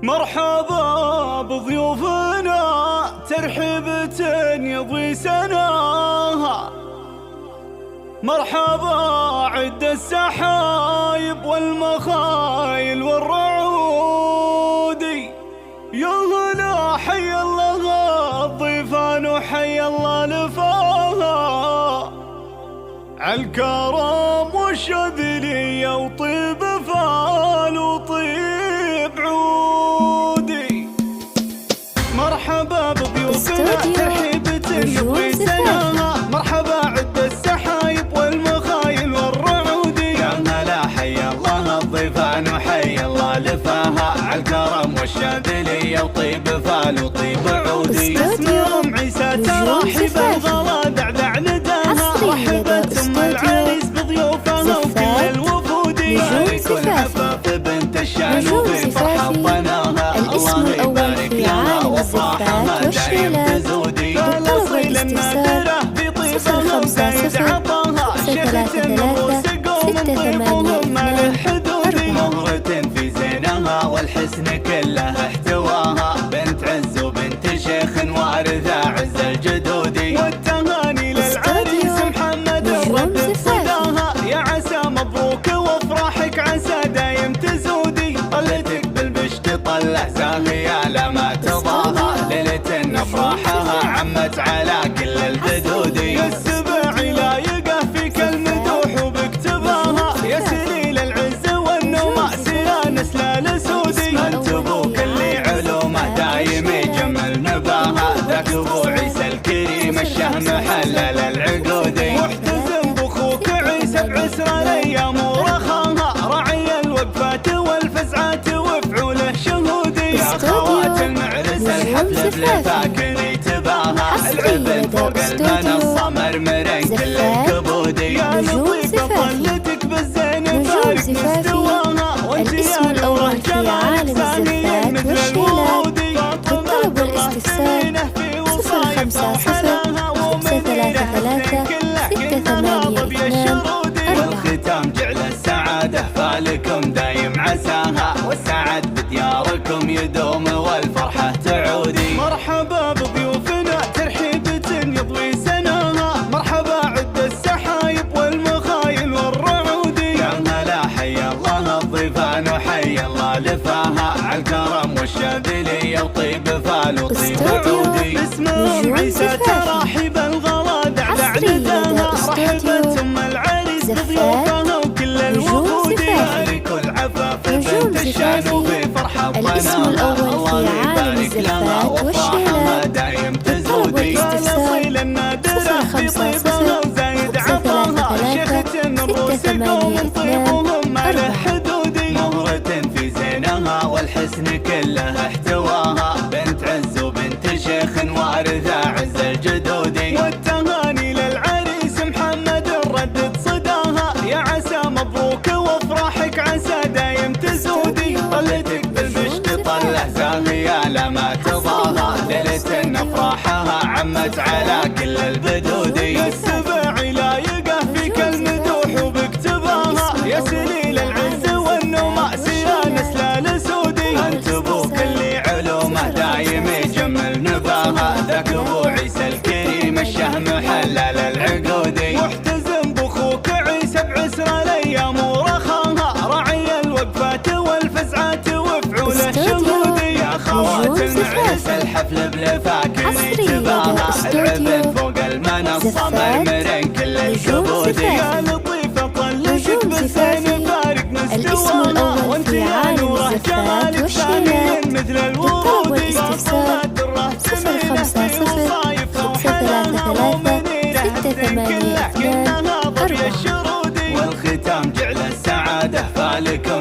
مرحبا بضيوفنا ترحيبة يضوي سناها. مرحبا عد السحايب والمخايل والرعودي. يا هلا حي الله الضيفان وحي الله لفاها. عالكرم والشذلية وطيب فال وطيب عودي. مرحبا بضيوفنا ترحيبة يضوي سناها. مرحبا عد السحايب والمخايل والرعودي. يا هلا حي الله الضيفان وحي الله لفاها. عالكرم والشاذلية وطيب فال وطيب عودي. اسمهم عيسى تراحب الغلا دعدع نداها. رحبت ام العريس بضيوفها وكل الوفودي. كل حفاف بنت الشان وفي فرحة ضناها. الله يبارك لها وافراحها دايم تزودي. الاصيل النادرة في طيبها وزايد عطاها. شيخة النفوس قوم طيبهم ما له حدودي. مهرة في زينها والحسن كله احتواها. بنت عز وبنت شيخ وارثة عز الجدودي. والتهاني للعريس محمد الرد صداها. يا عسى مبروك وافراحك عسى دايم تزودي. طلتك بالبشت طلع زاهية لما تضاها. ليلة افراحها عمت على كل البدودي. السبع لايقه فيك المدوح وبكتباها. يا سليل العز والنوماء يا نسل الاسودي. انت ابوك اللي علومه دايم يجمل نباها. ذاك ابو عيسى الكريم الشهم حلل العقودي. محتزم باخوك عيسى بعسر الايام ورخاها. راعي الوقفات والفزعات وفعوله شهودي. يا خوات المعرس الحفل بلفاكني تباها. العبد فوق المنصه مرمرين كل الكبودي. يا لطيفه طلتك بالزين فارق مستواها. وانت يا نوره جمالك ثانيه مثل الورودي. للطلب والاستفسار 0533 والختام جعل السعادة فالكم دايم عساها. والسعد بدياركم يدوم والفرحة تعودي. مرحبا بضيوفنا ترحيبة يضوي سناها. مرحبا عد السحايب والمخايل والرعودي. يا هلا حي الله الضيفان وحي الله لفاها. عالكرم والشاذلية وطيب فال وطيب عودي. اسمهم عيسى تراحب الغلا دعدع نداها. رحبت ام العريس بضيوفها وكل الوفودي. بارك العفاف بنت الشان وفي فرحة ضناها. الله يبارك لها وافراحها دايم تزودي. الاصيل النادرة في طيبها وزايد عطاها. شيخة النفوس قوم طيبهم ما له حدودي. مهرة في زينها والحسن كله احتواها. بنت عز وبنت شيخ وارثة عز الجدودي. والتهاني للعريس محمد الرد صداها. يا عسى مبروك وافراحك عسى دايم تزودي. طلتك بالبشت طلع زاهية لما تضاها. ليلة افراحها عمت على كل البدودي. السبع لايقه فيك المدوح وبكتباها. يا سليل العز والنوماء يا نسل الاسودي. انت ابوك اللي علومه دايم يجمل نباها. ذاك ابو عيسى الكريم الشهم حلل العقودي. محتزم باخوك عيسى بعسر الايام ورخاها. راعي الوقفات والفزعات وفعوله شهودي. يا خوات المعرس الحفل بلفاكني تباها. العبد فوق المنصه مرمرين كل الكبودي. يا لطيفه طلتك بالزين فارق مستواها. وانت يا نوره جمالك ثانيه مثل الورودي. صلاه الره تميله في وصايفها وحلاها. ومنيره كله كانها ضرب الشرودي. والختام جعل السعاده فالكم